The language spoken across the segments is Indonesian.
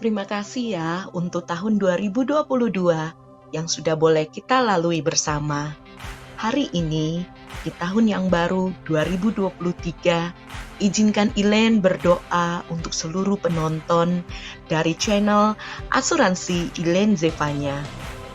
Terima kasih ya untuk tahun 2022 yang sudah boleh kita lalui bersama. Hari ini, di tahun yang baru 2023, izinkan Elaine berdoa untuk seluruh penonton dari channel Asuransi Elaine Zevanya.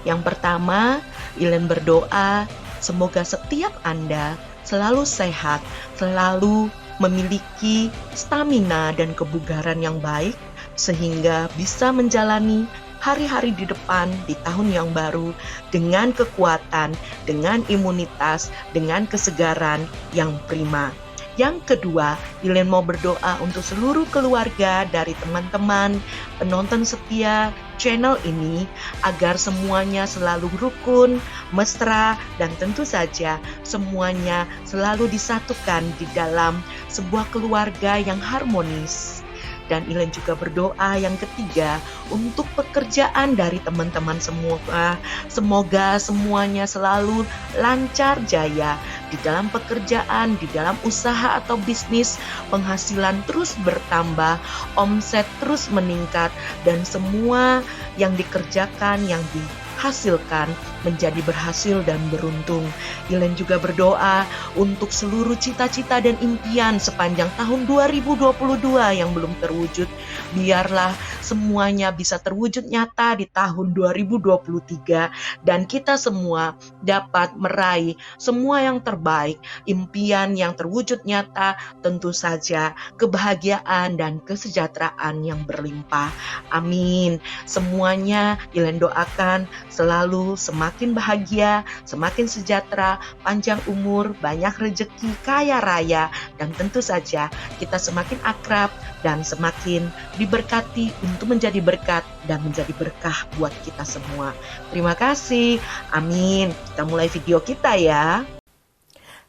Yang pertama, Elaine berdoa semoga setiap Anda selalu sehat, selalu memiliki stamina dan kebugaran yang baik, sehingga bisa menjalani hari-hari di depan di tahun yang baru dengan kekuatan, dengan imunitas, dengan kesegaran yang prima. Yang kedua, Elaine mau berdoa untuk seluruh keluarga dari teman-teman, penonton setia channel ini, agar semuanya selalu rukun, mesra, dan tentu saja semuanya selalu disatukan di dalam sebuah keluarga yang harmonis. Dan Elaine juga berdoa yang ketiga untuk pekerjaan dari teman-teman semua. Semoga semuanya selalu lancar jaya di dalam pekerjaan, di dalam usaha atau bisnis, penghasilan terus bertambah, omset terus meningkat, dan semua yang dikerjakan, yang dihasilkan menjadi berhasil dan beruntung. Elaine juga berdoa untuk seluruh cita-cita dan impian sepanjang tahun 2022 yang belum terwujud. Biarlah semuanya bisa terwujud nyata di tahun 2023 dan kita semua dapat meraih semua yang terbaik, impian yang terwujud nyata, tentu saja kebahagiaan dan kesejahteraan yang berlimpah. Amin. Semuanya Elaine doakan selalu semakin bahagia, semakin sejahtera, panjang umur, banyak rezeki, kaya raya, dan tentu saja kita semakin akrab dan semakin diberkati untuk menjadi berkat dan menjadi berkah buat kita semua. Terima kasih. Amin. Kita mulai video kita ya.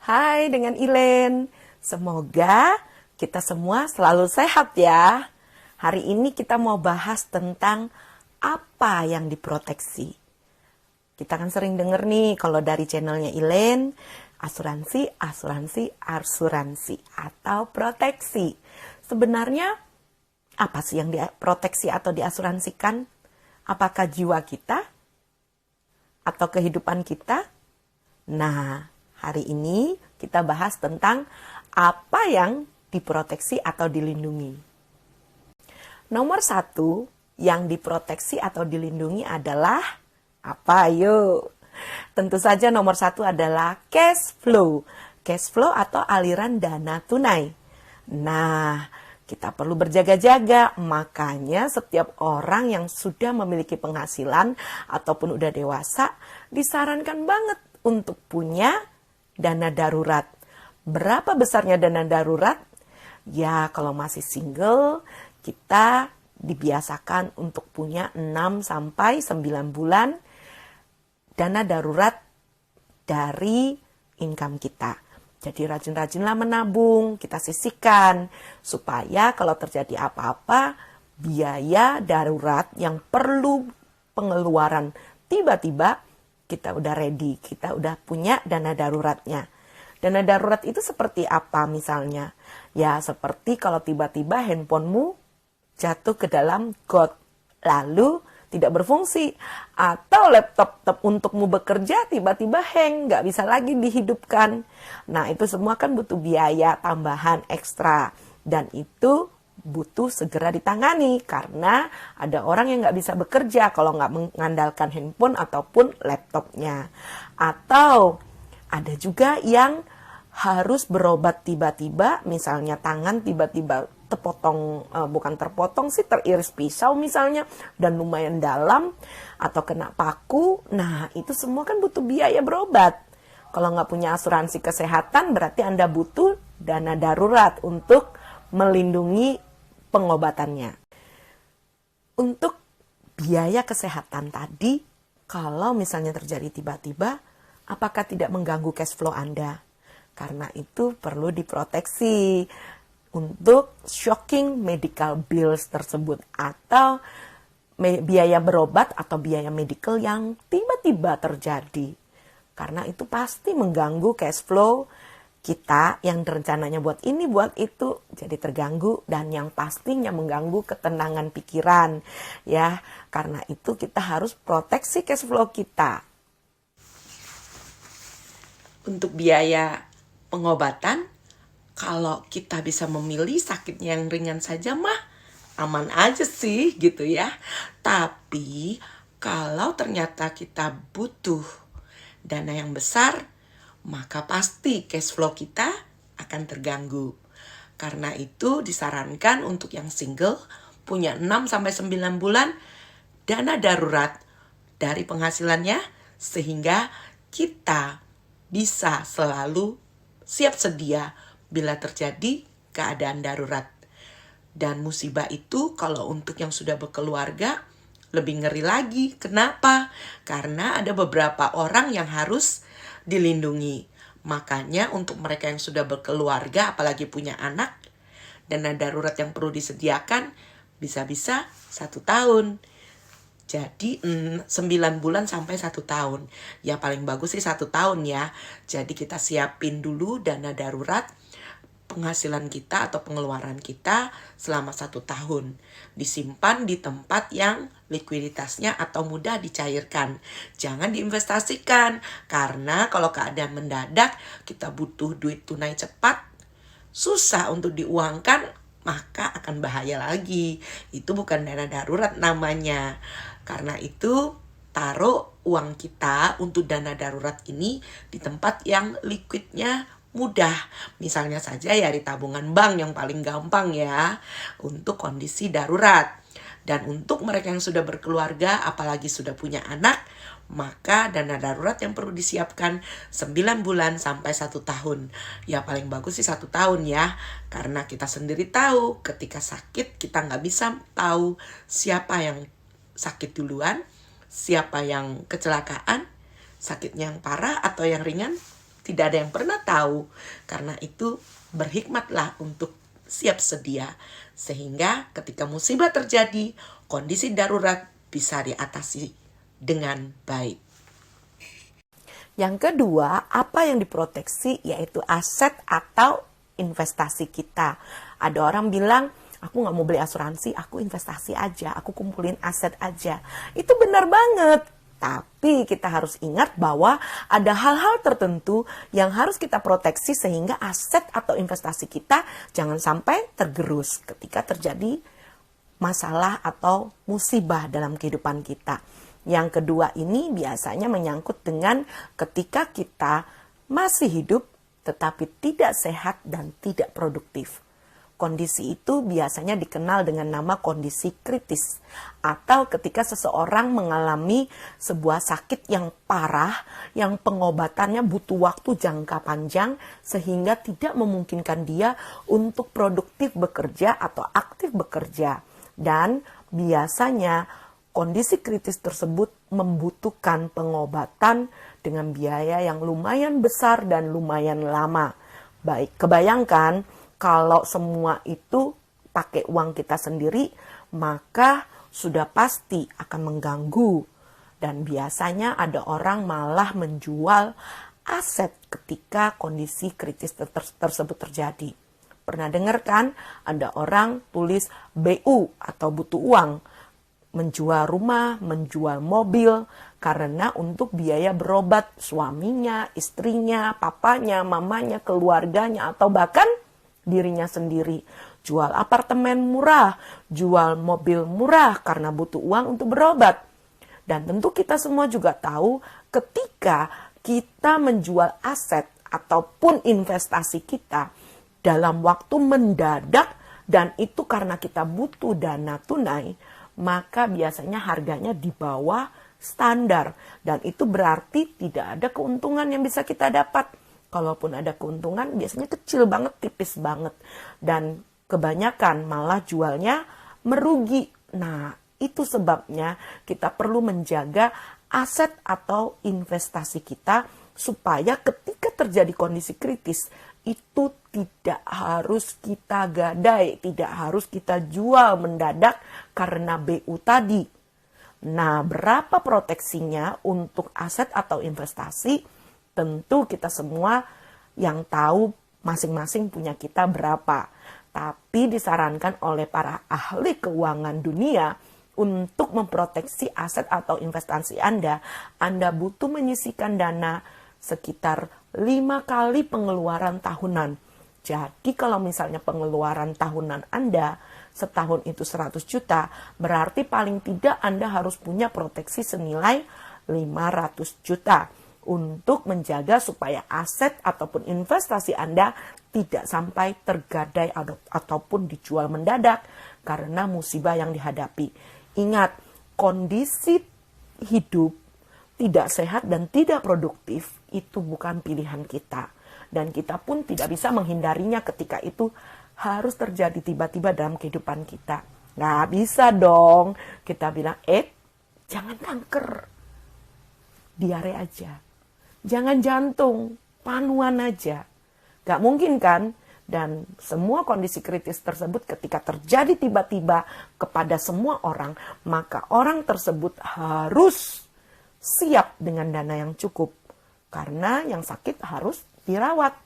Hai dengan Elaine. Semoga kita semua selalu sehat ya. Hari ini kita mau bahas tentang apa yang diproteksi. Kita kan sering denger nih kalau dari channelnya Elaine, asuransi atau proteksi. Sebenarnya apa sih yang diproteksi atau diasuransikan? Apakah jiwa kita atau kehidupan kita? Nah, hari ini kita bahas tentang apa yang diproteksi atau dilindungi. Nomor 1 yang diproteksi atau dilindungi adalah apa yuk? Tentu saja nomor 1 adalah cash flow. Cash flow atau aliran dana tunai. Nah, kita perlu berjaga-jaga. Makanya setiap orang yang sudah memiliki penghasilan ataupun udah dewasa, disarankan banget untuk punya dana darurat. Berapa besarnya dana darurat? Ya, kalau masih single, kita dibiasakan untuk punya 6-9 bulan dana darurat dari income kita. Jadi rajin-rajinlah menabung, kita sisihkan supaya kalau terjadi apa-apa, biaya darurat yang perlu pengeluaran tiba-tiba, kita udah ready, kita udah punya dana daruratnya. Dana darurat itu seperti apa misalnya? Ya seperti kalau tiba-tiba handphonemu jatuh ke dalam got, lalu tidak berfungsi, atau laptop untukmu bekerja tiba-tiba hang, nggak bisa lagi dihidupkan. Nah itu semua kan butuh biaya tambahan ekstra, dan itu butuh segera ditangani karena ada orang yang nggak bisa bekerja kalau nggak mengandalkan handphone ataupun laptopnya. Atau ada juga yang harus berobat tiba-tiba, misalnya tangan tiba-tiba teriris pisau misalnya, dan lumayan dalam, atau kena paku. Nah itu semua kan butuh biaya berobat. Kalau nggak punya asuransi kesehatan, berarti Anda butuh dana darurat untuk melindungi pengobatannya. Untuk biaya kesehatan tadi, kalau misalnya terjadi tiba-tiba, apakah tidak mengganggu cash flow Anda? Karena itu perlu diproteksi untuk shocking medical bills tersebut, atau biaya berobat atau biaya medical yang tiba-tiba terjadi. Karena itu pasti mengganggu cash flow kita yang rencananya buat ini, buat itu, jadi terganggu dan yang pastinya mengganggu ketenangan pikiran. Ya, karena itu kita harus proteksi cash flow kita. Untuk biaya pengobatan, kalau kita bisa memilih sakitnya yang ringan saja mah aman aja sih gitu ya. Tapi kalau ternyata kita butuh dana yang besar, maka pasti cash flow kita akan terganggu. Karena itu disarankan untuk yang single punya 6-9 bulan dana darurat dari penghasilannya sehingga kita bisa selalu siap sedia bila terjadi keadaan darurat. Dan musibah itu kalau untuk yang sudah berkeluarga lebih ngeri lagi. Kenapa? Karena ada beberapa orang yang harus dilindungi. Makanya untuk mereka yang sudah berkeluarga, apalagi punya anak, dana darurat yang perlu disediakan bisa-bisa 1 tahun. Jadi 9 bulan sampai 1 tahun. Ya paling bagus sih 1 tahun ya. Jadi kita siapin dulu dana darurat penghasilan kita atau pengeluaran kita selama 1 tahun. Disimpan di tempat yang likuiditasnya atau mudah dicairkan. Jangan diinvestasikan. Karena kalau keadaan mendadak, kita butuh duit tunai cepat, susah untuk diuangkan, maka akan bahaya lagi. Itu bukan dana darurat namanya. Karena itu taruh uang kita untuk dana darurat ini di tempat yang liquidnya mudah. Misalnya saja ya di tabungan bank yang paling gampang ya untuk kondisi darurat. Dan untuk mereka yang sudah berkeluarga apalagi sudah punya anak, maka dana darurat yang perlu disiapkan 9 bulan sampai 1 tahun. Ya paling bagus sih 1 tahun ya. Karena kita sendiri tahu ketika sakit kita nggak bisa tahu siapa yang sakit duluan, siapa yang kecelakaan, sakitnya yang parah atau yang ringan, tidak ada yang pernah tahu. Karena itu berhikmatlah untuk siap sedia. Sehingga ketika musibah terjadi, kondisi darurat bisa diatasi dengan baik. Yang kedua, apa yang diproteksi yaitu aset atau investasi kita. Ada orang bilang, aku nggak mau beli asuransi, aku investasi aja, aku kumpulin aset aja. Itu benar banget. Tapi kita harus ingat bahwa ada hal-hal tertentu yang harus kita proteksi sehingga aset atau investasi kita jangan sampai tergerus ketika terjadi masalah atau musibah dalam kehidupan kita. Yang kedua ini biasanya menyangkut dengan ketika kita masih hidup tetapi tidak sehat dan tidak produktif. Kondisi itu biasanya dikenal dengan nama kondisi kritis atau ketika seseorang mengalami sebuah sakit yang parah yang pengobatannya butuh waktu jangka panjang sehingga tidak memungkinkan dia untuk produktif bekerja atau aktif bekerja. Dan biasanya kondisi kritis tersebut membutuhkan pengobatan dengan biaya yang lumayan besar dan lumayan lama. Baik, kebayangkan kalau semua itu pakai uang kita sendiri, maka sudah pasti akan mengganggu. Dan biasanya ada orang malah menjual aset ketika kondisi kritis tersebut terjadi. Pernah dengar kan ada orang tulis BU atau butuh uang, menjual rumah, menjual mobil, karena untuk biaya berobat suaminya, istrinya, papanya, mamanya, keluarganya, atau bahkan dirinya sendiri. Jual apartemen murah, jual mobil murah karena butuh uang untuk berobat. Dan tentu kita semua juga tahu ketika kita menjual aset ataupun investasi kita dalam waktu mendadak dan itu karena kita butuh dana tunai, maka biasanya harganya di bawah standar. Dan itu berarti tidak ada keuntungan yang bisa kita dapat. Kalaupun ada keuntungan biasanya kecil banget, tipis banget. Dan kebanyakan malah jualnya merugi. Nah, itu sebabnya kita perlu menjaga aset atau investasi kita supaya ketika terjadi kondisi kritis itu tidak harus kita gadai, tidak harus kita jual mendadak karena BU tadi. Nah, berapa proteksinya untuk aset atau investasi? Tentu kita semua yang tahu masing-masing punya kita berapa. Tapi disarankan oleh para ahli keuangan dunia untuk memproteksi aset atau investasi Anda butuh menyisihkan dana sekitar 5 kali pengeluaran tahunan. Jadi kalau misalnya pengeluaran tahunan Anda setahun itu 100 juta, berarti paling tidak Anda harus punya proteksi senilai 500 juta untuk menjaga supaya aset ataupun investasi Anda tidak sampai tergadai ataupun dijual mendadak karena musibah yang dihadapi. Ingat, kondisi hidup tidak sehat dan tidak produktif itu bukan pilihan kita. Dan kita pun tidak bisa menghindarinya ketika itu harus terjadi tiba-tiba dalam kehidupan kita. Nggak bisa dong kita bilang, jangan kanker, diare aja. Jangan jantung, panuan aja. Nggak mungkin kan? Dan semua kondisi kritis tersebut ketika terjadi tiba-tiba kepada semua orang, maka orang tersebut harus siap dengan dana yang cukup. Karena yang sakit harus dirawat.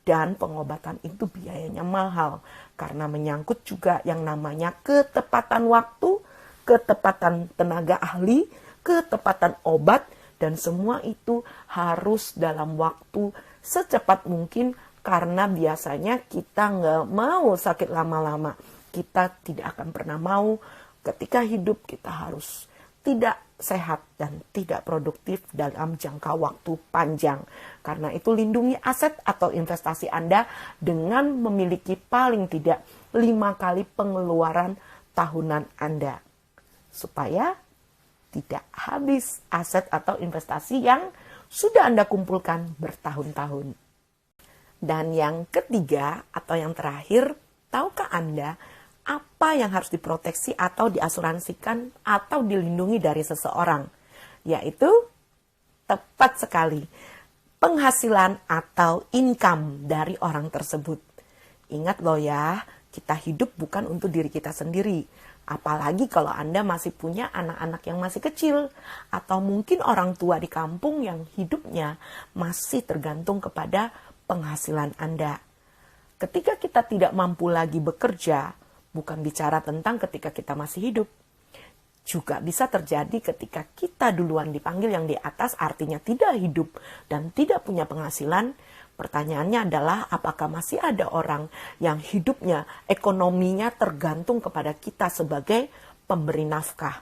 Dan pengobatan itu biayanya mahal. Karena menyangkut juga yang namanya ketepatan waktu, ketepatan tenaga ahli, ketepatan obat, dan semua itu harus dalam waktu secepat mungkin. Karena biasanya kita nggak mau sakit lama-lama. Kita tidak akan pernah mau ketika hidup kita harus tidak sehat dan tidak produktif dalam jangka waktu panjang. Karena itu lindungi aset atau investasi Anda dengan memiliki paling tidak 5 kali pengeluaran tahunan Anda. Supaya tidak habis aset atau investasi yang sudah Anda kumpulkan bertahun-tahun. Dan yang ketiga atau yang terakhir, tahukah Anda apa yang harus diproteksi atau diasuransikan atau dilindungi dari seseorang? Yaitu tepat sekali penghasilan atau income dari orang tersebut. Ingat loh ya, kita hidup bukan untuk diri kita sendiri. Apalagi kalau Anda masih punya anak-anak yang masih kecil. Atau mungkin orang tua di kampung yang hidupnya masih tergantung kepada penghasilan Anda. Ketika kita tidak mampu lagi bekerja, bukan bicara tentang ketika kita masih hidup. Juga bisa terjadi ketika kita duluan dipanggil yang di atas, artinya tidak hidup dan tidak punya penghasilan. Pertanyaannya adalah apakah masih ada orang yang hidupnya, ekonominya tergantung kepada kita sebagai pemberi nafkah.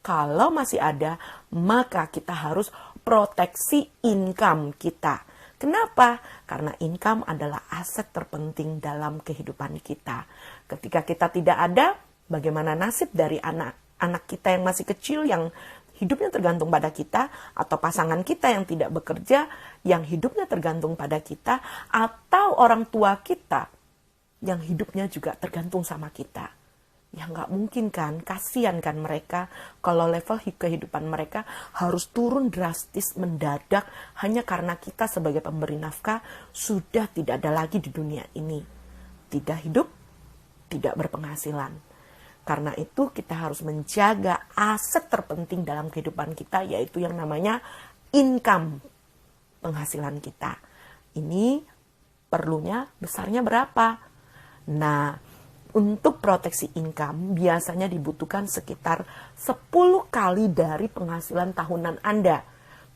Kalau masih ada, maka kita harus proteksi income kita. Kenapa? Karena income adalah aset terpenting dalam kehidupan kita. Ketika kita tidak ada, bagaimana nasib dari anak kita yang masih kecil yang hidupnya tergantung pada kita, atau pasangan kita yang tidak bekerja yang hidupnya tergantung pada kita, atau orang tua kita yang hidupnya juga tergantung sama kita. Ya nggak mungkin kan, kasihan kan mereka kalau level kehidupan mereka harus turun drastis mendadak hanya karena kita sebagai pemberi nafkah sudah tidak ada lagi di dunia ini. Tidak hidup, tidak berpenghasilan. Karena itu kita harus menjaga aset terpenting dalam kehidupan kita, yaitu yang namanya income, penghasilan kita. Ini perlunya besarnya berapa? Nah, untuk proteksi income biasanya dibutuhkan sekitar 10 kali dari penghasilan tahunan Anda.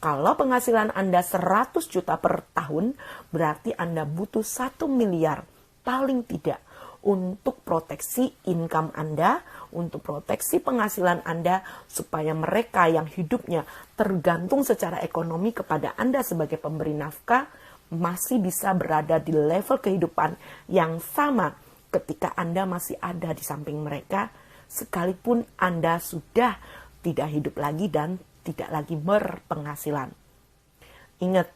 Kalau penghasilan Anda 100 juta per tahun, berarti Anda butuh 1 miliar paling tidak untuk proteksi income Anda, untuk proteksi penghasilan Anda, supaya mereka yang hidupnya tergantung secara ekonomi kepada Anda sebagai pemberi nafkah, masih bisa berada di level kehidupan yang sama ketika Anda masih ada di samping mereka, sekalipun Anda sudah tidak hidup lagi dan tidak lagi berpenghasilan. Ingat,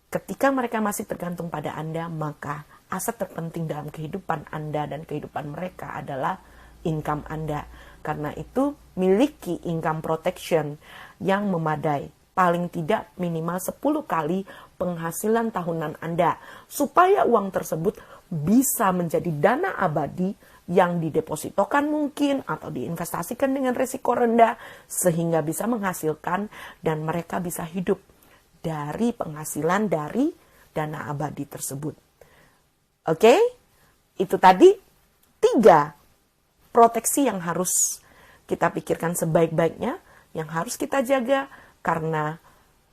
ketika mereka masih tergantung pada Anda, maka aset terpenting dalam kehidupan Anda dan kehidupan mereka adalah income Anda. Karena itu, miliki income protection yang memadai. Paling tidak minimal 10 kali penghasilan tahunan Anda. Supaya uang tersebut bisa menjadi dana abadi yang didepositokan mungkin atau diinvestasikan dengan risiko rendah. Sehingga bisa menghasilkan dan mereka bisa hidup dari penghasilan dari dana abadi tersebut. Oke, itu tadi 3 proteksi yang harus kita pikirkan sebaik-baiknya, yang harus kita jaga, karena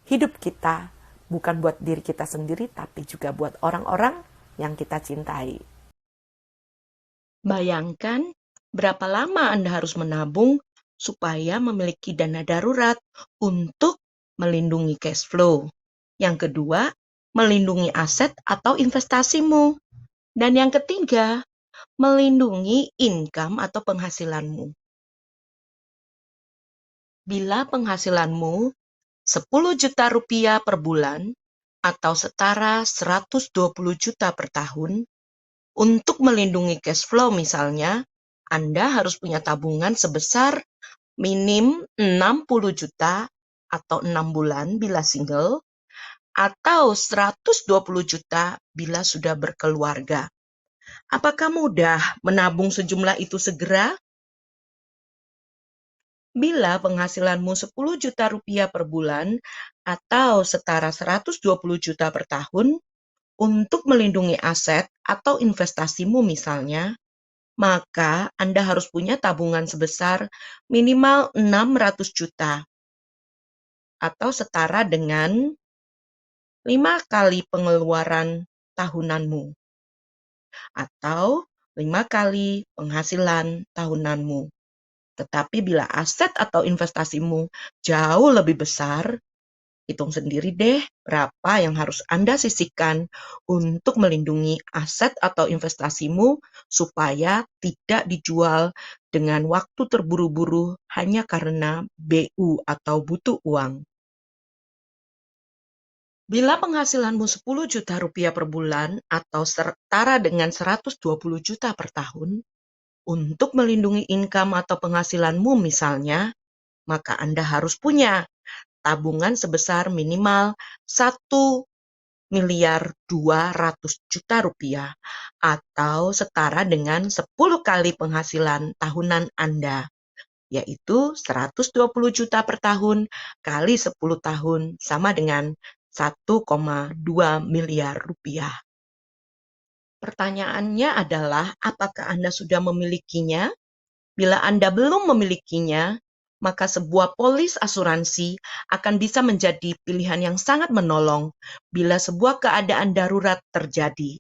hidup kita bukan buat diri kita sendiri, tapi juga buat orang-orang yang kita cintai. Bayangkan berapa lama Anda harus menabung supaya memiliki dana darurat untuk melindungi cash flow. Yang kedua, melindungi aset atau investasimu. Dan yang ketiga, melindungi income atau penghasilanmu. Bila penghasilanmu 10 juta rupiah per bulan atau setara 120 juta per tahun, untuk melindungi cash flow misalnya, Anda harus punya tabungan sebesar minim 60 juta atau 6 bulan bila single, atau 120 juta bila sudah berkeluarga. Apakah mudah menabung sejumlah itu segera? Bila penghasilanmu 10 juta rupiah per bulan atau setara 120 juta per tahun, untuk melindungi aset atau investasimu misalnya, maka Anda harus punya tabungan sebesar minimal 600 juta atau setara dengan 5 kali pengeluaran tahunanmu atau 5 kali penghasilan tahunanmu. Tetapi bila aset atau investasimu jauh lebih besar, hitung sendiri deh berapa yang harus Anda sisihkan untuk melindungi aset atau investasimu supaya tidak dijual dengan waktu terburu-buru hanya karena BU atau butuh uang. Bila penghasilanmu 10 juta rupiah per bulan atau setara dengan 120 juta per tahun, untuk melindungi income atau penghasilanmu misalnya, maka Anda harus punya tabungan sebesar minimal 1.200.000.000 rupiah atau setara dengan 10 kali penghasilan tahunan Anda, yaitu 120 juta per tahun kali 10 tahun sama dengan 1,2 miliar rupiah. Pertanyaannya adalah, apakah Anda sudah memilikinya? Bila Anda belum memilikinya, maka sebuah polis asuransi akan bisa menjadi pilihan yang sangat menolong bila sebuah keadaan darurat terjadi.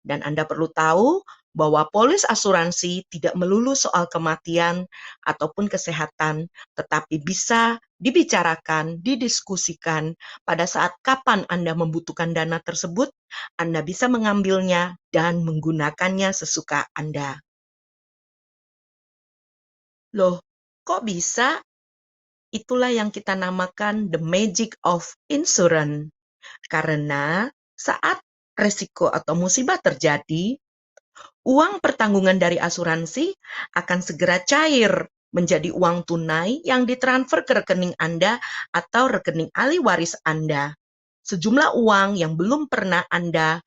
Dan Anda perlu tahu bahwa polis asuransi tidak melulu soal kematian ataupun kesehatan, tetapi bisa dibicarakan, didiskusikan pada saat kapan Anda membutuhkan dana tersebut, Anda bisa mengambilnya dan menggunakannya sesuka Anda. Loh, kok bisa? Itulah yang kita namakan the magic of insurance. Karena saat resiko atau musibah terjadi, uang pertanggungan dari asuransi akan segera cair menjadi uang tunai yang ditransfer ke rekening Anda atau rekening ahli waris Anda. Sejumlah uang yang belum pernah Anda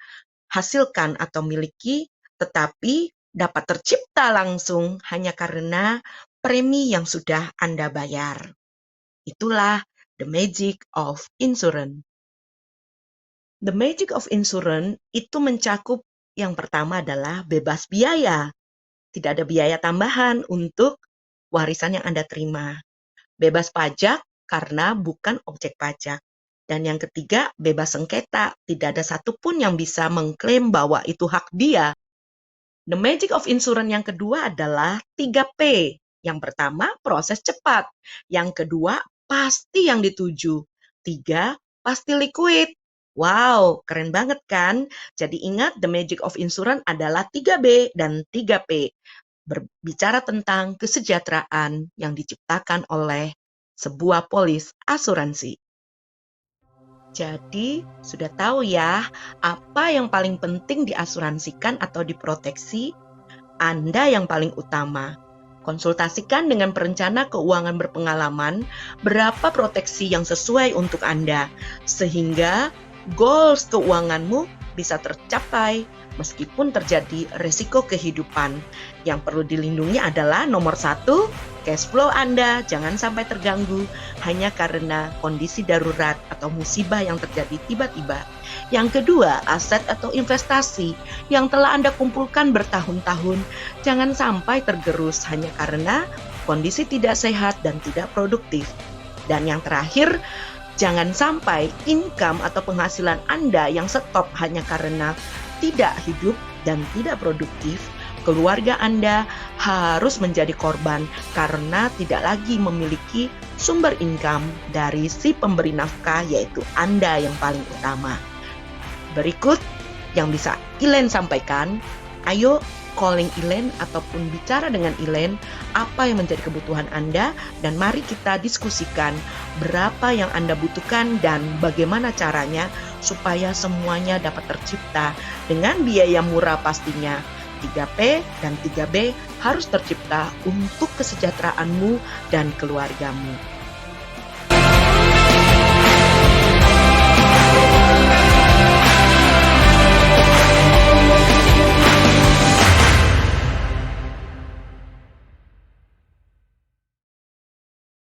hasilkan atau miliki, tetapi dapat tercipta langsung hanya karena premi yang sudah Anda bayar. Itulah the magic of insurance. The magic of insurance itu mencakup yang pertama adalah bebas biaya. Tidak ada biaya tambahan untuk warisan yang Anda terima. Bebas pajak karena bukan objek pajak. Dan yang ketiga, bebas sengketa. Tidak ada satupun yang bisa mengklaim bahwa itu hak dia. The magic of insurance yang kedua adalah 3P. Yang pertama, proses cepat. Yang kedua, pasti yang dituju. 3, pasti liquid. Wow, keren banget kan? Jadi ingat, the magic of insurance adalah 3B dan 3P. Berbicara tentang kesejahteraan yang diciptakan oleh sebuah polis asuransi. Jadi, sudah tahu ya, apa yang paling penting diasuransikan atau diproteksi? Anda yang paling utama. Konsultasikan dengan perencana keuangan berpengalaman berapa proteksi yang sesuai untuk Anda, sehingga goals keuanganmu bisa tercapai meskipun terjadi resiko kehidupan. Yang perlu dilindungi adalah nomor 1, cash flow Anda jangan sampai terganggu hanya karena kondisi darurat atau musibah yang terjadi tiba-tiba. Yang kedua, aset atau investasi yang telah Anda kumpulkan bertahun-tahun jangan sampai tergerus hanya karena kondisi tidak sehat dan tidak produktif. Dan yang terakhir, jangan sampai income atau penghasilan Anda yang stop hanya karena tidak hidup dan tidak produktif. Keluarga Anda harus menjadi korban karena tidak lagi memiliki sumber income dari si pemberi nafkah, yaitu Anda yang paling utama. Berikut yang bisa Elaine sampaikan. Ayo calling Elaine ataupun bicara dengan Elaine apa yang menjadi kebutuhan Anda, dan mari kita diskusikan berapa yang Anda butuhkan dan bagaimana caranya supaya semuanya dapat tercipta dengan biaya murah pastinya. 3P dan 3B harus tercipta untuk kesejahteraanmu dan keluargamu.